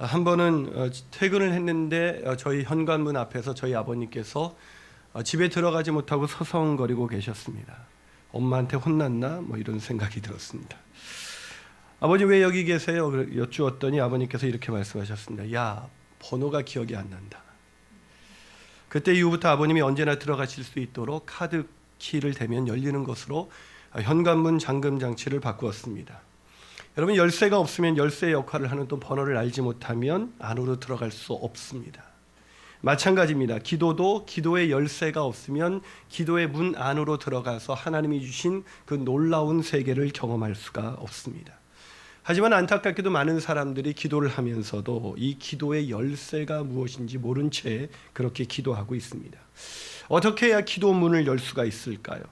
한 번은 퇴근을 했는데 저희 현관문 앞에서 저희 아버님께서 집에 들어가지 못하고 서성거리고 계셨습니다. 엄마한테 혼났나? 이런 생각이 들었습니다. 아버지 왜 여기 계세요? 여쭈었더니 아버님께서 이렇게 말씀하셨습니다. 야, 번호가 기억이 안 난다. 그때 이후부터 아버님이 언제나 들어가실 수 있도록 카드 키를 대면 열리는 것으로 현관문 잠금 장치를 바꾸었습니다. 여러분, 열쇠가 없으면 열쇠 역할을 하는 또 번호를 알지 못하면 안으로 들어갈 수 없습니다. 마찬가지입니다. 기도도 기도의 열쇠가 없으면 기도의 문 안으로 들어가서 하나님이 주신 그 놀라운 세계를 경험할 수가 없습니다. 하지만 안타깝게도 많은 사람들이 기도를 하면서도 이 기도의 열쇠가 무엇인지 모른 채 그렇게 기도하고 있습니다. 어떻게 해야 기도 문을 열 수가 있을까요?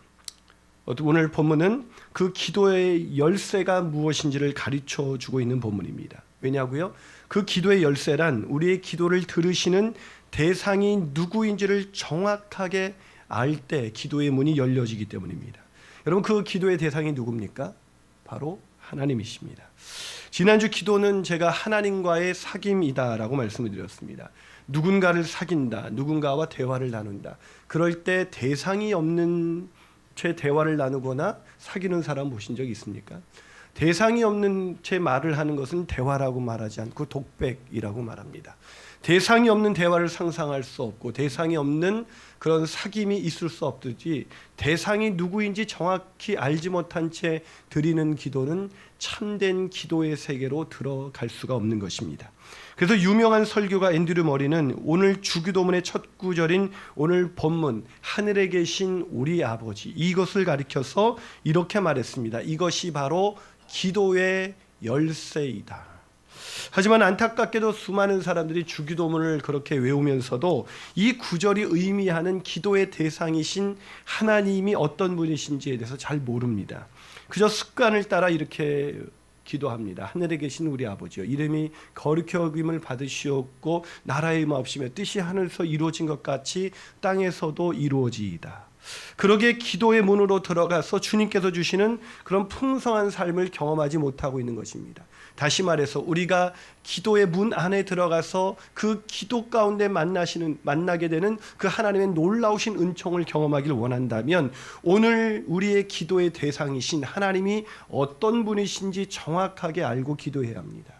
오늘 본문은 그 기도의 열쇠가 무엇인지를 가르쳐 주고 있는 본문입니다. 왜냐고요? 그 기도의 열쇠란 우리의 기도를 들으시는 대상이 누구인지를 정확하게 알 때 기도의 문이 열려지기 때문입니다. 여러분, 그 기도의 대상이 누굽니까? 바로 하나님이십니다. 지난주 기도는 제가 하나님과의 사귐이다라고 말씀을 드렸습니다. 누군가를 사귄다, 누군가와 대화를 나눈다. 그럴 때 대상이 없는 채 대화를 나누거나 사귀는 사람 보신 적 있습니까? 대상이 없는 채 말을 하는 것은 대화라고 말하지 않고 독백이라고 말합니다. 대상이 없는 대화를 상상할 수 없고 대상이 없는 그런 사귐이 있을 수 없듯이 대상이 누구인지 정확히 알지 못한 채 드리는 기도는 참된 기도의 세계로 들어갈 수가 없는 것입니다. 그래서 유명한 설교가 앤드류 머리는 오늘 주기도문의 첫 구절인 오늘 본문 하늘에 계신 우리 아버지, 이것을 가리켜서 이렇게 말했습니다. 이것이 바로 기도의 열쇠이다. 하지만 안타깝게도 수많은 사람들이 주기도문을 그렇게 외우면서도 이 구절이 의미하는 기도의 대상이신 하나님이 어떤 분이신지에 대해서 잘 모릅니다. 그저 습관을 따라 이렇게 기도합니다. 하늘에 계신 우리 아버지여, 이름이 거룩히 여김을 받으시옵고 나라의 마옵시며 뜻이 하늘에서 이루어진 것 같이 땅에서도 이루어지이다. 그러기에 기도의 문으로 들어가서 주님께서 주시는 그런 풍성한 삶을 경험하지 못하고 있는 것입니다. 다시 말해서 우리가 기도의 문 안에 들어가서 그 기도 가운데 만나게 되는 그 하나님의 놀라우신 은총을 경험하길 원한다면 오늘 우리의 기도의 대상이신 하나님이 어떤 분이신지 정확하게 알고 기도해야 합니다.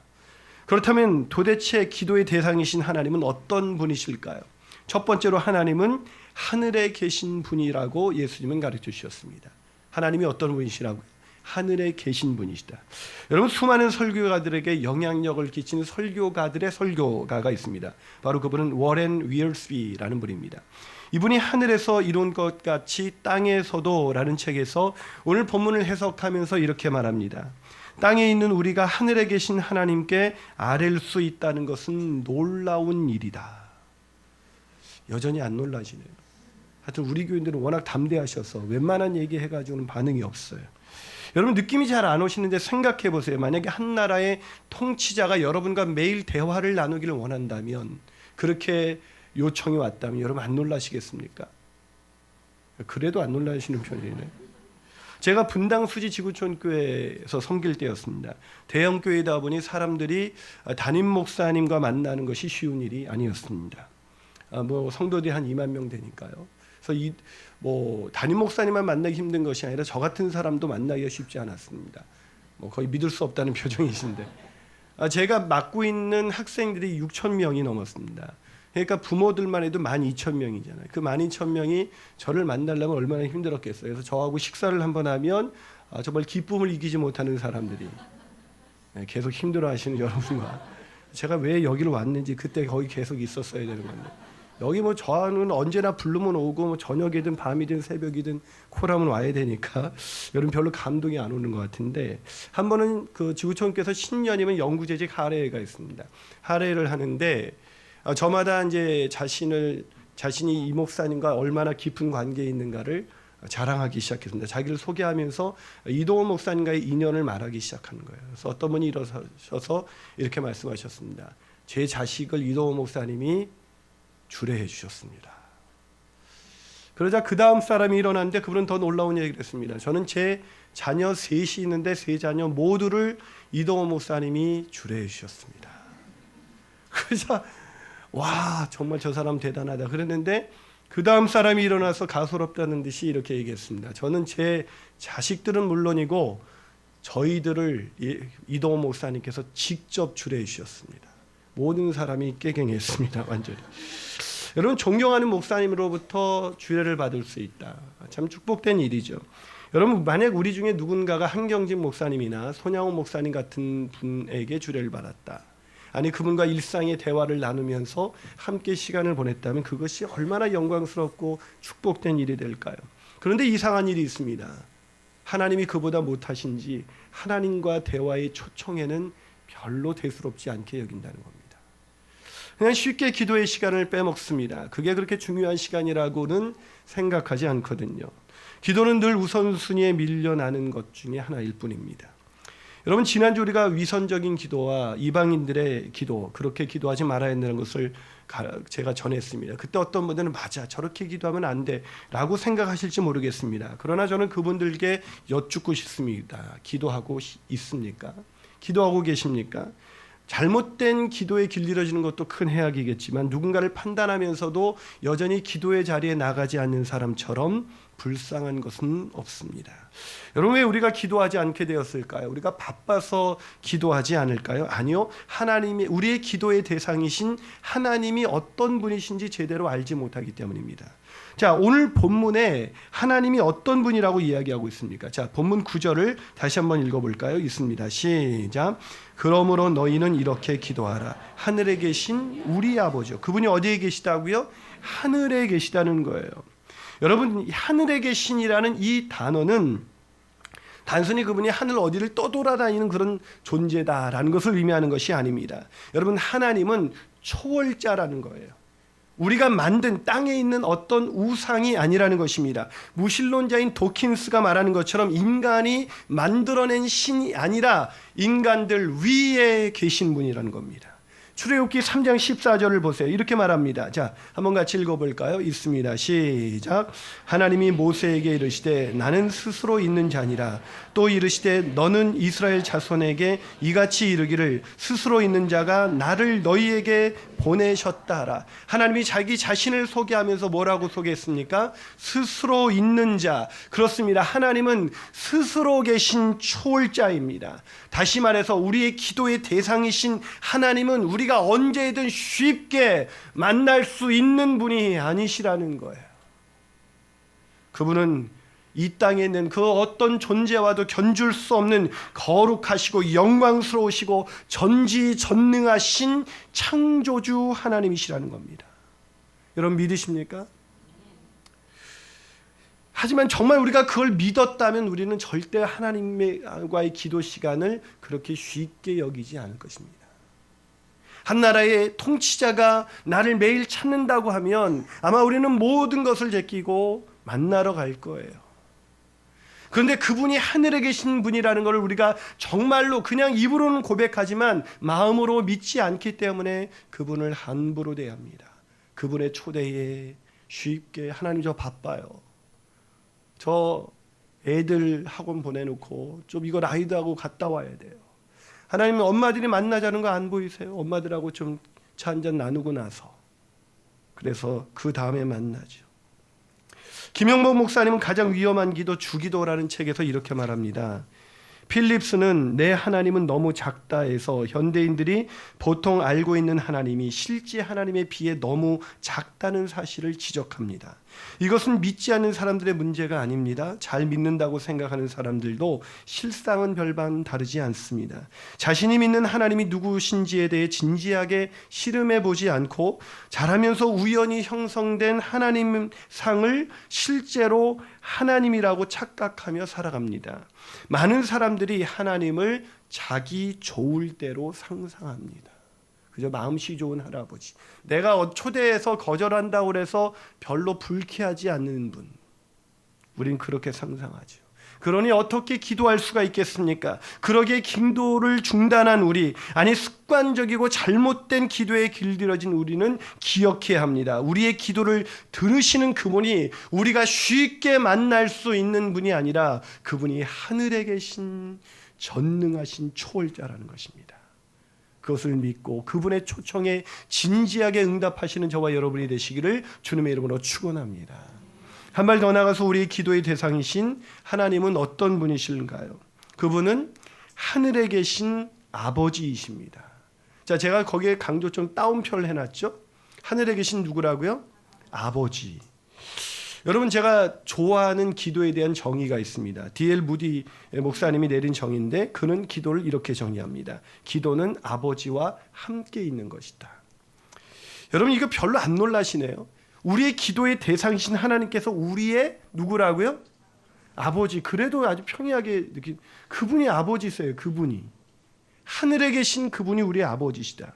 그렇다면 도대체 기도의 대상이신 하나님은 어떤 분이실까요? 첫 번째로 하나님은 하늘에 계신 분이라고 예수님은 가르쳐 주셨습니다. 하나님이 어떤 분이시라고요? 하늘에 계신 분이시다. 여러분, 수많은 설교가들에게 영향력을 끼친 설교가들의 설교가가 있습니다. 바로 그분은 워렌 위얼스비라는 분입니다. 이분이 하늘에서 이룬 것 같이 땅에서도 라는 책에서 오늘 본문을 해석하면서 이렇게 말합니다. 땅에 있는 우리가 하늘에 계신 하나님께 아랠 수 있다는 것은 놀라운 일이다. 여전히 안 놀라시네요. 하여튼 우리 교인들은 워낙 담대하셔서 웬만한 얘기 해가지고는 반응이 없어요. 여러분, 느낌이 잘 안 오시는데 생각해 보세요. 만약에 한 나라의 통치자가 여러분과 매일 대화를 나누기를 원한다면, 그렇게 요청이 왔다면 여러분 안 놀라시겠습니까? 그래도 안 놀라시는 편이네. 제가 분당 수지 지구촌 교회에서 섬길 때였습니다. 대형 교회다 보니 사람들이 담임 목사님과 만나는 것이 쉬운 일이 아니었습니다. 성도들이 한 2만 명 되니까요. 그래서 담임 목사님만 만나기 힘든 것이 아니라 저 같은 사람도 만나기가 쉽지 않았습니다. 거의 믿을 수 없다는 표정이신데, 제가 맡고 있는 학생들이 6천 명이 넘었습니다. 그러니까 부모들만 해도 12,000명이잖아요. 그 12,000명이 저를 만나려면 얼마나 힘들었겠어요. 그래서 저하고 식사를 한번 하면 정말 기쁨을 이기지 못하는 사람들이 계속 힘들어하시는 여러분과 제가 왜 여기로 왔는지 그때 거기 계속 있었어야 되는 건데, 여기 저는 언제나 부르면 오고 저녁이든 밤이든 새벽이든 코라면 와야 되니까 여러분 별로 감동이 안 오는 것 같은데, 한 번은 그 지구촌께서 신년이면 영구재직 할애가 있습니다. 할애를 하는데 저마다 이제 자신이 이 목사님과 얼마나 깊은 관계에 있는가를 자랑하기 시작했습니다. 자기를 소개하면서 이동원 목사님과의 인연을 말하기 시작하는 거예요. 그래서 어떤 분이 일어서서 이렇게 말씀하셨습니다. 제 자식을 이동원 목사님이 주례해 주셨습니다. 그러자 그 다음 사람이 일어났는데 그분은 더 놀라운 얘기를 했습니다. 저는 제 자녀 셋이 있는데 세 자녀 모두를 이동원 목사님이 주례해 주셨습니다. 그래서 와, 정말 저 사람 대단하다 그랬는데 그 다음 사람이 일어나서 가소롭다는 듯이 이렇게 얘기했습니다. 저는 제 자식들은 물론이고 저희들을 이동호 목사님께서 직접 주례해 주셨습니다. 모든 사람이 깨갱했습니다. 완전히. 여러분, 존경하는 목사님으로부터 주례를 받을 수 있다. 참 축복된 일이죠. 여러분, 만약 우리 중에 누군가가 한경진 목사님이나 손양호 목사님 같은 분에게 주례를 받았다. 아니, 그분과 일상의 대화를 나누면서 함께 시간을 보냈다면 그것이 얼마나 영광스럽고 축복된 일이 될까요? 그런데 이상한 일이 있습니다. 하나님이 그보다 못하신지 하나님과 대화의 초청에는 별로 대수롭지 않게 여긴다는 겁니다. 그냥 쉽게 기도의 시간을 빼먹습니다. 그게 그렇게 중요한 시간이라고는 생각하지 않거든요. 기도는 늘 우선순위에 밀려나는 것 중에 하나일 뿐입니다. 여러분, 지난주 우리가 위선적인 기도와 이방인들의 기도, 그렇게 기도하지 말아야 한다는 것을 제가 전했습니다. 그때 어떤 분들은 맞아, 저렇게 기도하면 안 돼 라고 생각하실지 모르겠습니다. 그러나 저는 그분들께 여쭙고 싶습니다. 기도하고 있습니까? 기도하고 계십니까? 잘못된 기도에 길들여지는 것도 큰 해악이겠지만 누군가를 판단하면서도 여전히 기도의 자리에 나가지 않는 사람처럼 불쌍한 것은 없습니다. 여러분, 왜 우리가 기도하지 않게 되었을까요? 우리가 바빠서 기도하지 않을까요? 아니요. 하나님이, 우리의 기도의 대상이신 하나님이 어떤 분이신지 제대로 알지 못하기 때문입니다. 자, 오늘 본문에 하나님이 어떤 분이라고 이야기하고 있습니까? 자, 본문 9절을 다시 한번 읽어볼까요? 있습니다. 시작. 그러므로 너희는 이렇게 기도하라. 하늘에 계신 우리 아버지요. 그분이 어디에 계시다고요? 하늘에 계시다는 거예요. 여러분, 하늘에 계신이라는 이 단어는 단순히 그분이 하늘 어디를 떠돌아다니는 그런 존재다라는 것을 의미하는 것이 아닙니다. 여러분, 하나님은 초월자라는 거예요. 우리가 만든 땅에 있는 어떤 우상이 아니라는 것입니다. 무신론자인 도킨스가 말하는 것처럼 인간이 만들어낸 신이 아니라 인간들 위에 계신 분이라는 겁니다. 출애굽기 3장 14절을 보세요. 이렇게 말합니다. 자, 한번 같이 읽어볼까요? 있습니다. 시작. 하나님이 모세에게 이르시되 나는 스스로 있는 자니라. 또 이르시되 너는 이스라엘 자손에게 이같이 이르기를 스스로 있는 자가 나를 너희에게 보내셨다 하라. 하나님이 자기 자신을 소개하면서 뭐라고 소개했습니까? 스스로 있는 자. 그렇습니다. 하나님은 스스로 계신 초월자입니다. 다시 말해서 우리의 기도의 대상이신 하나님은 우리가 언제든 쉽게 만날 수 있는 분이 아니시라는 거예요. 그분은 이 땅에 있는 그 어떤 존재와도 견줄 수 없는 거룩하시고 영광스러우시고 전지전능하신 창조주 하나님이시라는 겁니다. 여러분, 믿으십니까? 하지만 정말 우리가 그걸 믿었다면 우리는 절대 하나님과의 기도 시간을 그렇게 쉽게 여기지 않을 것입니다. 한 나라의 통치자가 나를 매일 찾는다고 하면 아마 우리는 모든 것을 제끼고 만나러 갈 거예요. 그런데 그분이 하늘에 계신 분이라는 것을 우리가 정말로 그냥 입으로는 고백하지만 마음으로 믿지 않기 때문에 그분을 함부로 대합니다. 그분의 초대에 쉽게 하나님 저 바빠요. 저 애들 학원 보내놓고 좀 이거 라이드하고 갔다 와야 돼요. 하나님은 엄마들이 만나자는 거 안 보이세요? 엄마들하고 좀 차 한잔 나누고 나서. 그래서 그 다음에 만나죠. 김영복 목사님은 가장 위험한 기도 주기도라는 책에서 이렇게 말합니다. 필립스는 내 하나님은 너무 작다 해서 현대인들이 보통 알고 있는 하나님이 실제 하나님에 비해 너무 작다는 사실을 지적합니다. 이것은 믿지 않는 사람들의 문제가 아닙니다. 잘 믿는다고 생각하는 사람들도 실상은 별반 다르지 않습니다. 자신이 믿는 하나님이 누구신지에 대해 진지하게 실험해 보지 않고 자라면서 우연히 형성된 하나님 상을 실제로 하나님이라고 착각하며 살아갑니다. 많은 사람들이 하나님을 자기 좋을 대로 상상합니다. 그저 마음씨 좋은 할아버지, 내가 초대해서 거절한다고 해서 별로 불쾌하지 않는 분, 우린 그렇게 상상하죠. 그러니 어떻게 기도할 수가 있겠습니까? 그러기에 기도를 중단한 우리, 아니 습관적이고 잘못된 기도에 길들여진 우리는 기억해야 합니다. 우리의 기도를 들으시는 그분이 우리가 쉽게 만날 수 있는 분이 아니라 그분이 하늘에 계신 전능하신 초월자라는 것입니다. 그것을 믿고 그분의 초청에 진지하게 응답하시는 저와 여러분이 되시기를 주님의 이름으로 축원합니다. 한 발 더 나가서 우리의 기도의 대상이신 하나님은 어떤 분이실까요? 그분은 하늘에 계신 아버지이십니다. 자, 제가 거기에 강조점 따옴표를 해놨죠. 하늘에 계신 누구라고요? 아버지. 여러분, 제가 좋아하는 기도에 대한 정의가 있습니다. D.L. 무디 목사님이 내린 정의인데 그는 기도를 이렇게 정의합니다. 기도는 아버지와 함께 있는 것이다. 여러분, 이거 별로 안 놀라시네요. 우리의 기도의 대상이신 하나님께서 우리의 누구라고요? 아버지. 그래도 아주 평이하게 느낀 그분이 아버지세요. 그분이 하늘에 계신 그분이 우리의 아버지시다.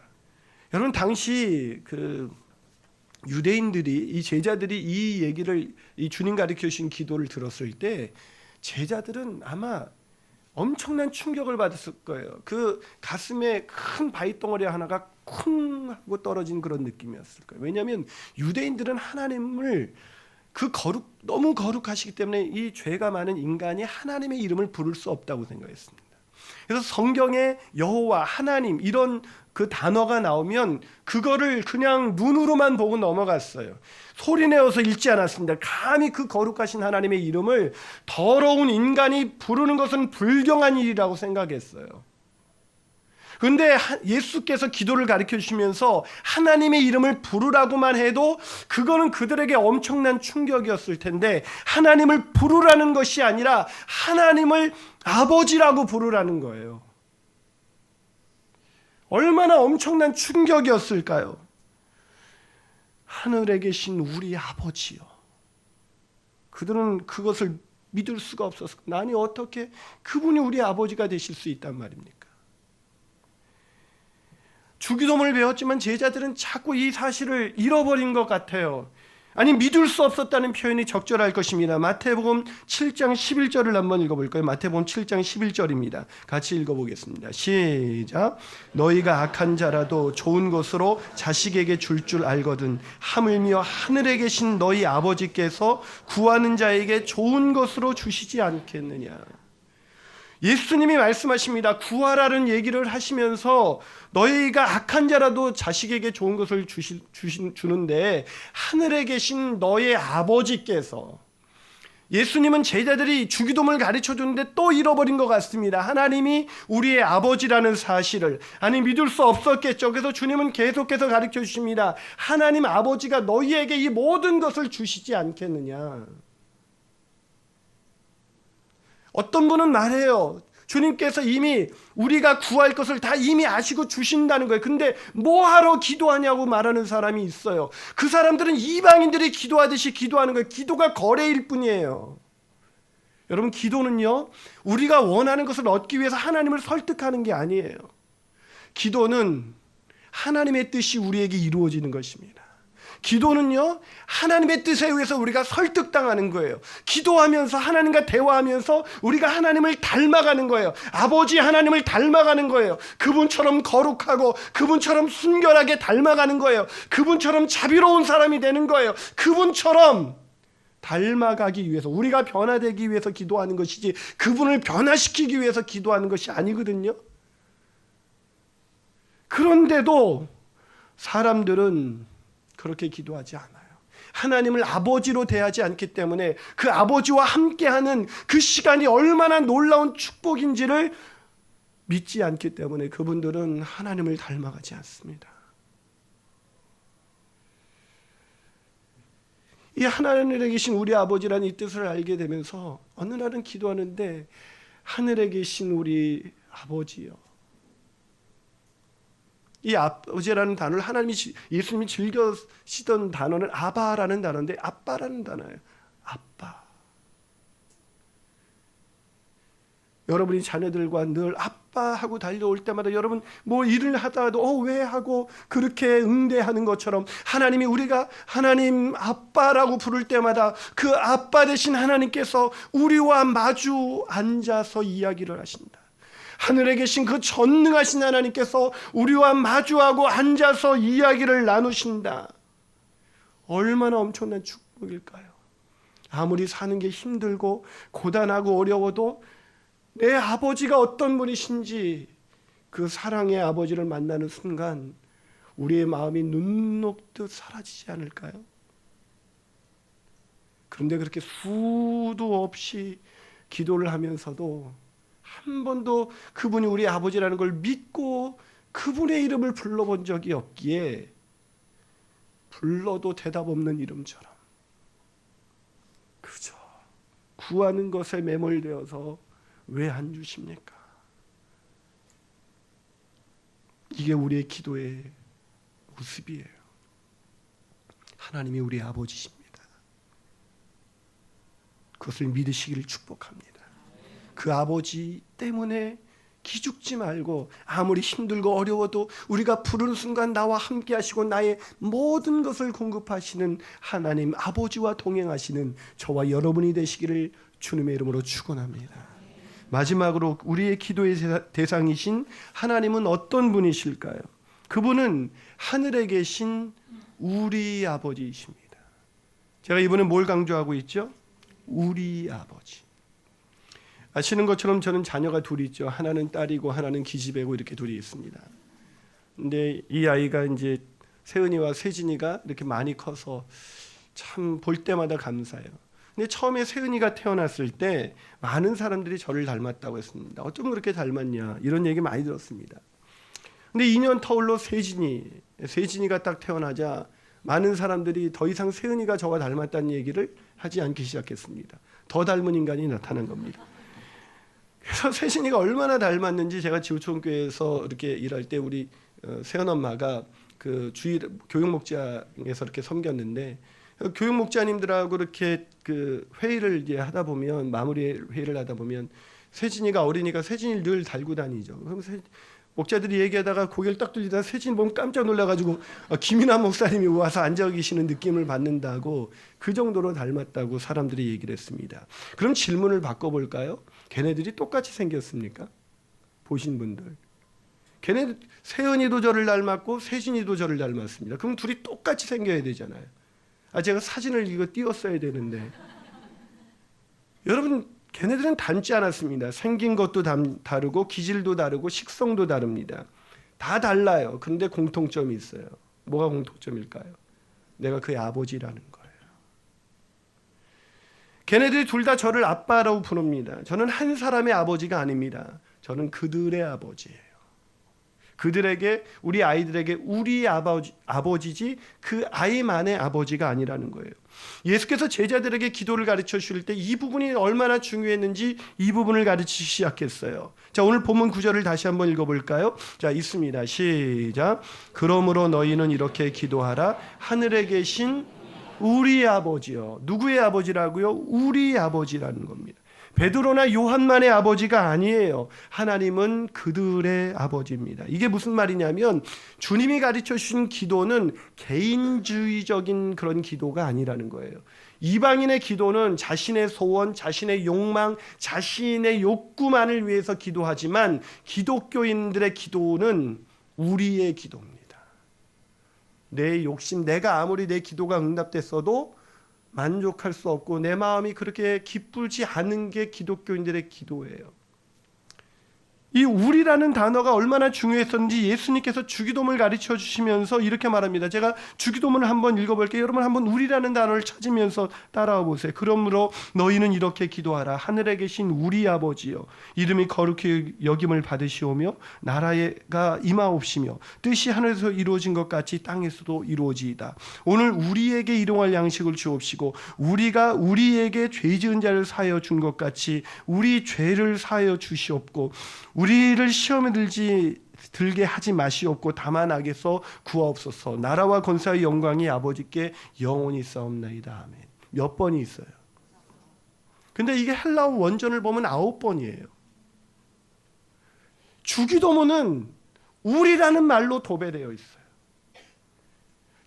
여러분, 당시 그 유대인들이, 이 제자들이 이 얘기를, 이 주님 가르쳐 주신 기도를 들었을 때 제자들은 아마 엄청난 충격을 받았을 거예요. 그 가슴에 큰 바위덩어리 하나가 쿵 하고 떨어진 그런 느낌이었을 거예요. 왜냐하면 유대인들은 하나님을 너무 거룩하시기 때문에 이 죄가 많은 인간이 하나님의 이름을 부를 수 없다고 생각했습니다. 그래서 성경에 여호와, 하나님 이런 그 단어가 나오면 그거를 그냥 눈으로만 보고 넘어갔어요. 소리내어서 읽지 않았습니다. 감히 그 거룩하신 하나님의 이름을 더러운 인간이 부르는 것은 불경한 일이라고 생각했어요. 그런데 예수께서 기도를 가르쳐 주시면서 하나님의 이름을 부르라고만 해도 그거는 그들에게 엄청난 충격이었을 텐데, 하나님을 부르라는 것이 아니라 하나님을 아버지라고 부르라는 거예요. 얼마나 엄청난 충격이었을까요? 하늘에 계신 우리 아버지요. 그들은 그것을 믿을 수가 없었어요. 아니, 어떻게 그분이 우리 아버지가 되실 수 있단 말입니까? 주기도문을 배웠지만 제자들은 자꾸 이 사실을 잃어버린 것 같아요. 아니, 믿을 수 없었다는 표현이 적절할 것입니다. 마태복음 7장 11절을 한번 읽어볼까요? 마태복음 7장 11절입니다. 같이 읽어보겠습니다. 시작. 너희가 악한 자라도 좋은 것으로 자식에게 줄 알거든 하물며 하늘에 계신 너희 아버지께서 구하는 자에게 좋은 것으로 주시지 않겠느냐. 예수님이 말씀하십니다. 구하라는 얘기를 하시면서 너희가 악한 자라도 자식에게 좋은 것을 주는데 하늘에 계신 너의 아버지께서, 예수님은 제자들이 주기도문을 가르쳐 주는데 또 잃어버린 것 같습니다. 하나님이 우리의 아버지라는 사실을. 아니, 믿을 수 없었겠죠. 그래서 주님은 계속해서 가르쳐 주십니다. 하나님 아버지가 너희에게 이 모든 것을 주시지 않겠느냐. 어떤 분은 말해요. 주님께서 이미 우리가 구할 것을 다 이미 아시고 주신다는 거예요. 근데 뭐하러 기도하냐고 말하는 사람이 있어요. 그 사람들은 이방인들이 기도하듯이 기도하는 거예요. 기도가 거래일 뿐이에요. 여러분, 기도는요, 우리가 원하는 것을 얻기 위해서 하나님을 설득하는 게 아니에요. 기도는 하나님의 뜻이 우리에게 이루어지는 것입니다. 기도는요, 하나님의 뜻에 의해서 우리가 설득당하는 거예요. 기도하면서 하나님과 대화하면서 우리가 하나님을 닮아가는 거예요. 아버지 하나님을 닮아가는 거예요. 그분처럼 거룩하고 그분처럼 순결하게 닮아가는 거예요. 그분처럼 자비로운 사람이 되는 거예요. 그분처럼 닮아가기 위해서, 우리가 변화되기 위해서 기도하는 것이지 그분을 변화시키기 위해서 기도하는 것이 아니거든요. 그런데도 사람들은 그렇게 기도하지 않아요. 하나님을 아버지로 대하지 않기 때문에 그 아버지와 함께하는 그 시간이 얼마나 놀라운 축복인지를 믿지 않기 때문에 그분들은 하나님을 닮아가지 않습니다. 이 하늘에 계신 우리 아버지라는 이 뜻을 알게 되면서 어느 날은 기도하는데, 하늘에 계신 우리 아버지요. 이 아버지라는 단어를 예수님이 즐겨 쓰던 단어는 아바라는 단어인데, 아빠라는 단어예요. 아빠. 여러분이 자녀들과 늘 아빠 하고 달려올 때마다 여러분 뭐 일을 하다가도 왜 하고 그렇게 응대하는 것처럼, 하나님이 우리가 하나님 아빠라고 부를 때마다 그 아빠 되신 하나님께서 우리와 마주 앉아서 이야기를 하신다. 하늘에 계신 그 전능하신 하나님께서 우리와 마주하고 앉아서 이야기를 나누신다. 얼마나 엄청난 축복일까요? 아무리 사는 게 힘들고 고단하고 어려워도 내 아버지가 어떤 분이신지 그 사랑의 아버지를 만나는 순간 우리의 마음이 눈 녹듯 사라지지 않을까요? 그런데 그렇게 수도 없이 기도를 하면서도 한 번도 그분이 우리 아버지라는 걸 믿고 그분의 이름을 불러본 적이 없기에 불러도 대답 없는 이름처럼 그저 구하는 것에 매몰되어서 왜 안 주십니까? 이게 우리의 기도의 모습이에요. 하나님이 우리 아버지십니다. 그것을 믿으시기를 축복합니다. 그 아버지 때문에 기죽지 말고 아무리 힘들고 어려워도 우리가 부르는 순간 나와 함께 하시고 나의 모든 것을 공급하시는 하나님 아버지와 동행하시는 저와 여러분이 되시기를 주님의 이름으로 축원합니다. 마지막으로 우리의 기도의 대상이신 하나님은 어떤 분이실까요? 그분은 하늘에 계신 우리 아버지이십니다. 제가 이번에 뭘 강조하고 있죠? 우리 아버지. 아시는 것처럼 저는 자녀가 둘이 있죠. 하나는 딸이고 하나는 기집애고 이렇게 둘이 있습니다. 근데 이 아이가 이제 세은이와 세진이가 이렇게 많이 커서 참 볼 때마다 감사해요. 근데 처음에 세은이가 태어났을 때 많은 사람들이 저를 닮았다고 했습니다. 어쩜 그렇게 닮았냐 이런 얘기 많이 들었습니다. 근데 2년 터울로 세진이가 딱 태어나자 많은 사람들이 더 이상 세은이가 저와 닮았다는 얘기를 하지 않기 시작했습니다. 더 닮은 인간이 나타난 겁니다. 그래서 세진이가 얼마나 닮았는지 제가 지구촌교회에서 이렇게 일할 때 우리 세은 엄마가 그 주일 교육목장에서 이렇게 섬겼는데 교육 목자님들하고 이렇게 그 회의를 이제 하다 보면 마무리 회의를 하다 보면 세진이가 어리니까 세진이를 늘 달고 다니죠. 그럼 목자들이 얘기하다가 고개를 딱 들리다 세진이 보면 깜짝 놀라가지고 김인환 목사님이 와서 앉아 계시는 느낌을 받는다고 그 정도로 닮았다고 사람들이 얘기를 했습니다. 그럼 질문을 바꿔볼까요? 걔네들이 똑같이 생겼습니까? 보신 분들. 걔네 세은이도 저를 닮았고 세진이도 저를 닮았습니다. 그럼 둘이 똑같이 생겨야 되잖아요. 제가 사진을 이거 띄웠어야 되는데 여러분 걔네들은 닮지 않았습니다. 생긴 것도 다르고 기질도 다르고 식성도 다릅니다. 다 달라요. 그런데 공통점이 있어요. 뭐가 공통점일까요? 내가 그의 아버지라는 거예요. 걔네들이 둘 다 저를 아빠라고 부릅니다. 저는 한 사람의 아버지가 아닙니다. 저는 그들의 아버지예요. 그들에게 우리 아이들에게 우리 아버지지 그 아이만의 아버지가 아니라는 거예요. 예수께서 제자들에게 기도를 가르쳐 주실 때 이 부분이 얼마나 중요했는지 이 부분을 가르치기 시작했어요. 자, 오늘 본문 9절을 다시 한번 읽어볼까요? 자, 있습니다. 시작. 그러므로 너희는 이렇게 기도하라. 하늘에 계신 우리 아버지요. 누구의 아버지라고요? 우리 아버지라는 겁니다. 베드로나 요한만의 아버지가 아니에요. 하나님은 그들의 아버지입니다. 이게 무슨 말이냐면 주님이 가르쳐 주신 기도는 개인주의적인 그런 기도가 아니라는 거예요. 이방인의 기도는 자신의 소원, 자신의 욕망, 자신의 욕구만을 위해서 기도하지만 기독교인들의 기도는 우리의 기도입니다. 내 욕심, 내가 아무리 내 기도가 응답됐어도 만족할 수 없고 내 마음이 그렇게 기쁘지 않은 게 기독교인들의 기도예요. 이 우리라는 단어가 얼마나 중요했었는지 예수님께서 주기도문을 가르쳐 주시면서 이렇게 말합니다. 제가 주기도문을 한번 읽어볼게요. 여러분 한번 우리라는 단어를 찾으면서 따라와 보세요. 그러므로 너희는 이렇게 기도하라. 하늘에 계신 우리 아버지여, 이름이 거룩히 여김을 받으시오며 나라가 임하옵시며 뜻이 하늘에서 이루어진 것 같이 땅에서도 이루어지이다. 오늘 우리에게 일용할 양식을 주옵시고 우리가 우리에게 죄 지은 자를 사하여 준 것 같이 우리 죄를 사하여 주시옵고 우리를 시험에 들게 하지 마시옵고 다만 악에서 구하옵소서. 나라와 권세와 영광이 아버지께 영원히 싸움나이다. 아멘. 몇 번이 있어요? 근데 이게 헬라어 원전을 보면 9번이에요. 주기도문은 우리라는 말로 도배되어 있어요.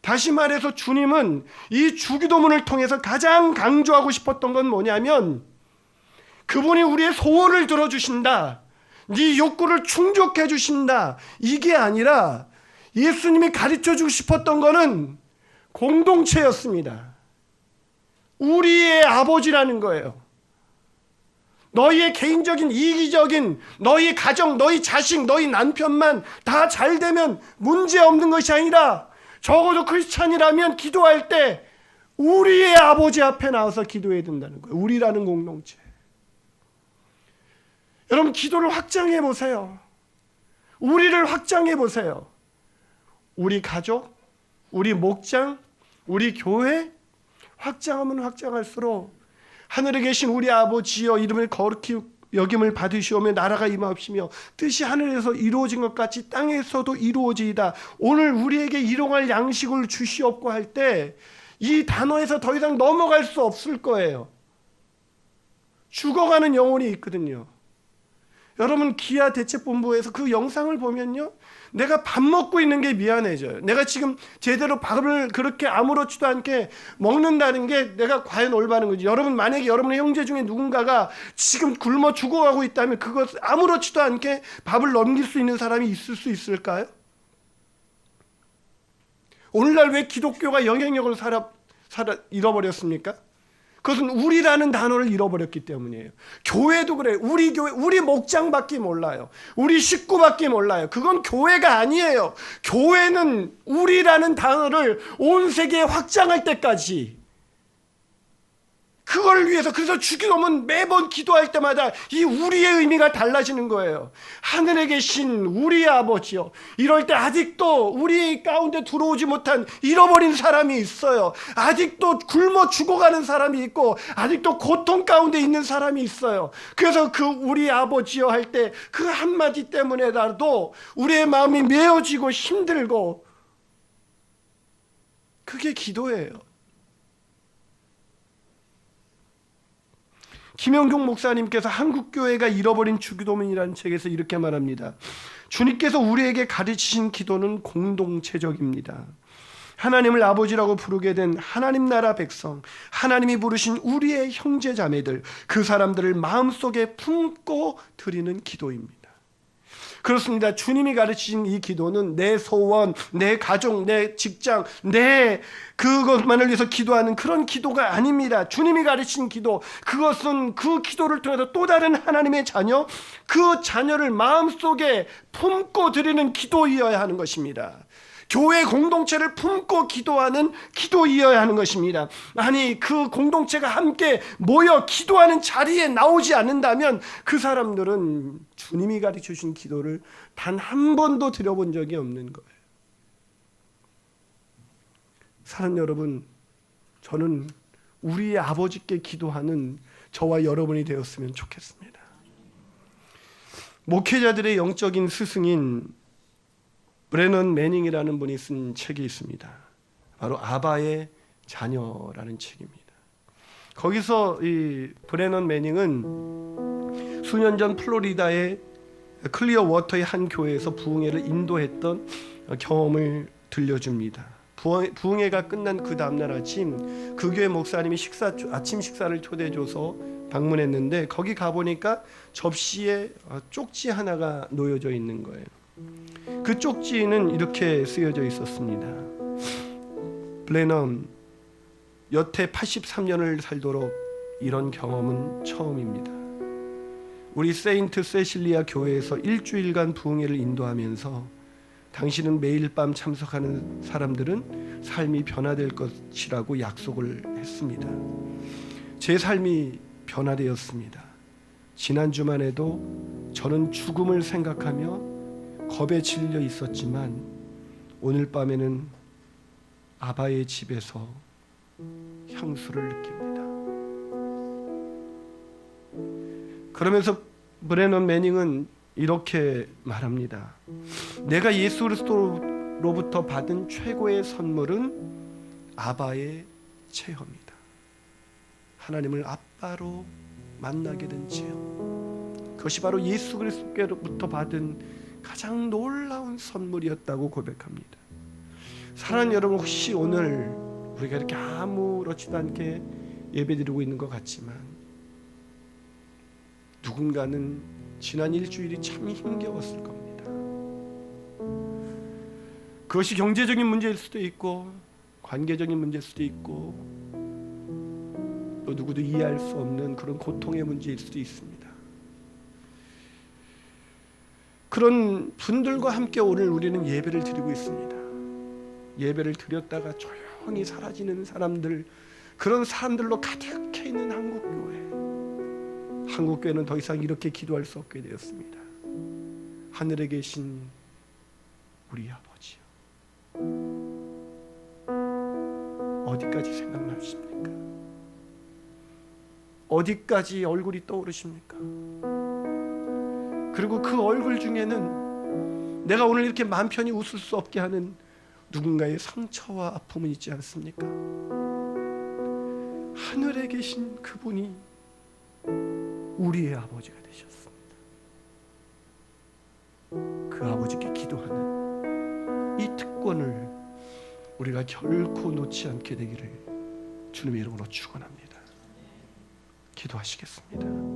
다시 말해서 주님은 이 주기도문을 통해서 가장 강조하고 싶었던 건 뭐냐면 그분이 우리의 소원을 들어주신다. 네 욕구를 충족해 주신다. 이게 아니라 예수님이 가르쳐주고 싶었던 거는 공동체였습니다. 우리의 아버지라는 거예요. 너희의 개인적인 이기적인 너희 가정, 너희 자식, 너희 남편만 다 잘 되면 문제 없는 것이 아니라 적어도 크리스찬이라면 기도할 때 우리의 아버지 앞에 나와서 기도해야 된다는 거예요. 우리라는 공동체. 여러분, 기도를 확장해 보세요. 우리를 확장해 보세요. 우리 가족, 우리 목장, 우리 교회 확장하면 확장할수록 하늘에 계신 우리 아버지여 이름을 거룩히 여김을 받으시오며 나라가 임하옵시며 뜻이 하늘에서 이루어진 것 같이 땅에서도 이루어지이다. 오늘 우리에게 일용할 양식을 주시옵고 할 때 이 단어에서 더 이상 넘어갈 수 없을 거예요. 죽어가는 영혼이 있거든요. 여러분, 기아 대책본부에서 그 영상을 보면요, 내가 밥 먹고 있는 게 미안해져요. 내가 지금 제대로 밥을 그렇게 아무렇지도 않게 먹는다는 게 내가 과연 올바른 건지. 여러분, 만약에 여러분의 형제 중에 누군가가 지금 굶어 죽어가고 있다면 그것 아무렇지도 않게 밥을 넘길 수 있는 사람이 있을 수 있을까요? 오늘날 왜 기독교가 영향력을 잃어버렸습니까? 그것은 우리라는 단어를 잃어버렸기 때문이에요. 교회도 그래요. 우리 교회, 우리 목장밖에 몰라요. 우리 식구밖에 몰라요. 그건 교회가 아니에요. 교회는 우리라는 단어를 온 세계에 확장할 때까지, 그걸 위해서, 그래서 주기도문 매번 기도할 때마다 이 우리의 의미가 달라지는 거예요. 하늘에 계신 우리 아버지요, 이럴 때 아직도 우리 가운데 들어오지 못한 잃어버린 사람이 있어요. 아직도 굶어 죽어가는 사람이 있고 아직도 고통 가운데 있는 사람이 있어요. 그래서 그 우리 아버지요 할 때 그 한마디 때문에라도 우리의 마음이 메어지고 힘들고, 그게 기도예요. 김영종 목사님께서 한국교회가 잃어버린 주기도문이라는 책에서 이렇게 말합니다. 주님께서 우리에게 가르치신 기도는 공동체적입니다. 하나님을 아버지라고 부르게 된 하나님 나라 백성, 하나님이 부르신 우리의 형제 자매들, 그 사람들을 마음속에 품고 드리는 기도입니다. 그렇습니다. 주님이 가르치신 이 기도는 내 소원, 내 가족, 내 직장, 내 그것만을 위해서 기도하는 그런 기도가 아닙니다. 주님이 가르친 기도, 그것은 그 기도를 통해서 또 다른 하나님의 자녀, 그 자녀를 마음속에 품고 드리는 기도이어야 하는 것입니다. 교회 공동체를 품고 기도하는 기도이어야 하는 것입니다. 아니, 그 공동체가 함께 모여 기도하는 자리에 나오지 않는다면 그 사람들은 주님이 가르쳐주신 기도를 단 한 번도 드려본 적이 없는 거예요. 사랑하는 여러분, 저는 우리의 아버지께 기도하는 저와 여러분이 되었으면 좋겠습니다. 목회자들의 영적인 스승인 브레넌 매닝이라는 분이 쓴 책이 있습니다. 바로 아바의 자녀라는 책입니다. 거기서 이 브레넌 매닝은 수년 전 플로리다의 클리어 워터의 한 교회에서 부흥회를 인도했던 경험을 들려줍니다. 부흥회가 끝난 그 다음날 아침, 그 교회 목사님이 아침 식사를 초대해줘서 방문했는데, 거기 가보니까 접시에 쪽지 하나가 놓여져 있는 거예요. 그 쪽지는 이렇게 쓰여져 있었습니다. 블레넌, 여태 83년을 살도록 이런 경험은 처음입니다. 우리 세인트 세실리아 교회에서 일주일간 부흥회를 인도하면서 당신은 매일 밤 참석하는 사람들은 삶이 변화될 것이라고 약속을 했습니다. 제 삶이 변화되었습니다. 지난주만 해도 저는 죽음을 생각하며 겁에 질려 있었지만 오늘 밤에는 아바의 집에서 향수를 느낍니다. 그러면서 브레넌 매닝은 이렇게 말합니다. 내가 예수 그리스도로부터 받은 최고의 선물은 아바의 체험이다. 하나님을 아빠로 만나게 된 체험. 그것이 바로 예수 그리스도로부터 받은 가장 놀라운 선물이었다고 고백합니다. 사랑하는 여러분, 혹시 오늘 우리가 이렇게 아무렇지도 않게 예배드리고 있는 것 같지만 누군가는 지난 일주일이 참 힘겨웠을 겁니다. 그것이 경제적인 문제일 수도 있고 관계적인 문제일 수도 있고 또 누구도 이해할 수 없는 그런 고통의 문제일 수도 있습니다. 그런 분들과 함께 오늘 우리는 예배를 드리고 있습니다. 예배를 드렸다가 조용히 사라지는 사람들, 그런 사람들로 가득해 있는 한국교회. 한국교회는 더 이상 이렇게 기도할 수 없게 되었습니다. 하늘에 계신 우리 아버지요, 어디까지 생각나십니까? 어디까지 얼굴이 떠오르십니까? 그리고 그 얼굴 중에는 내가 오늘 이렇게 마음 편히 웃을 수 없게 하는 누군가의 상처와 아픔은 있지 않습니까? 하늘에 계신 그분이 우리의 아버지가 되셨습니다. 그 아버지께 기도하는 이 특권을 우리가 결코 놓지 않게 되기를 주님의 이름으로 축원합니다. 기도하시겠습니다.